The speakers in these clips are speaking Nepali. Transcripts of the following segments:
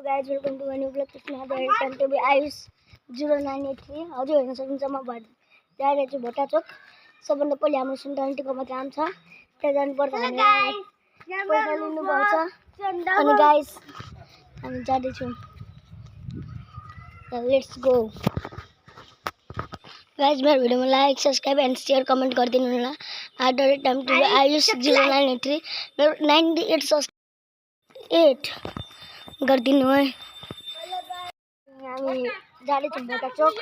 guys, welcome to my new vlog. It's another time to be Ayush 0983. हजुर हेर्न सक्नुहुन्छ म जाइरहेको छु भोटा चोक। सबभन्दा पहिले हाम्रो सुन्दा आन्टीकोमा काम छ, त्यहाँ जानुपर्छ भने पैसा लिनुपर्छ। अनि गाइस हामी जाँदैछौँ, लेट्स गो। गाइस मेरो भिडियोमा like subscribe and share comment गरिदिनु होला। Order time to be Ayush 0983 मेरो 98 8 गरिदिनु है। हामी जाँदैछौँ भोटा चोक।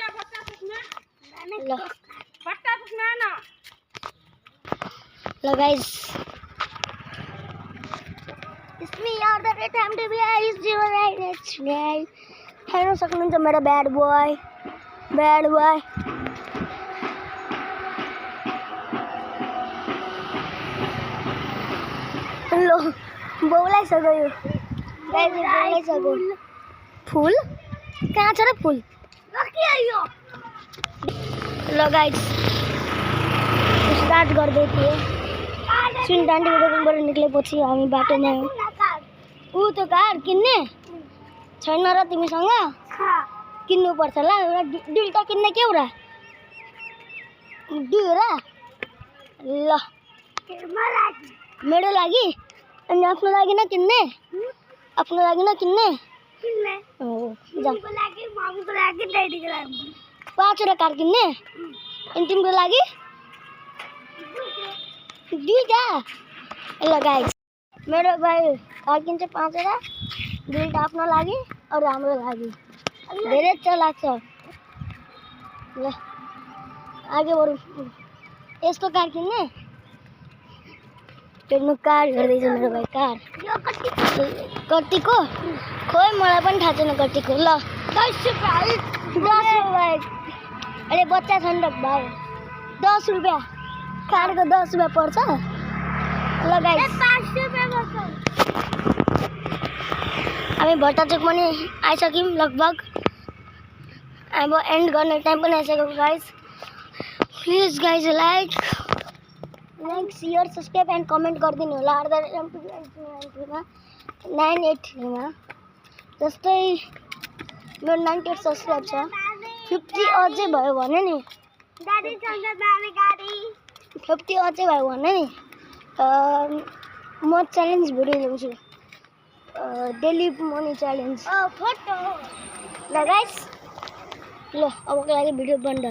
ल guys it's me order time to be Ayush 0983 हेर्न सक्नुहुन्छ मेरो ब्याड बोय लो बोलाइसक्यो यो गाइस, बोलाइसक्यो। फुल कहाँ छ र फुल? ल गाइस स्टार्ट गर्दै थिएँ। सुनदान्डीको दोकानबाट निक्लेपछि हामी बाटोमा ऊ त्यो कार किन्ने छैन र तिमीसँग? किन्नुपर्छ ल। एउटा दुईवटा किन्ने के एउटा दुईवटा ल मेरो लागि अनि आफ्नो लागि नकिन्ने? आफ्नो लागि नकिन्ने? पाँचवटा कार किन्ने अनि तिम्रो लागि दुईवटा। ल गाइस मेरो भाइ कार किन्छ पाँचवटा, दुईवटा आफ्नो लागि अरू हाम्रो लागि। धेरै चलाक छ। ल आगे बरु। यस्तो कार किन्ने? त्यो कार हेर्दैछ मेरो भाइ, कार कतिको खोइ मलाई पनि थाहा छैन कतिको। ल 10 रुपियाँ अहिले बच्चा छन् त भाइ, 10 रुपियाँ कारको 10 रुपियाँ पर्छ। ल गाइस 5 रुपियाँ पर्छ। हामी भट्टा चोक पनि आइसक्यौँ लगभग। अब एन्ड गर्ने टाइम पनि आइसक्यो guys. Please guys like share subscribe and comment गरिदिनु होला। आर्डर 983 जस्तै मेरो 98 सब्सक्राइब छ, 50 अझै भयो भने नि 50 अझै भयो भने नि म च्यालेन्ज भिडियो ल्याउँछु, डेली मनी च्यालेन्ज। ल गाइस ल अबको लागि भिडियो बन्द।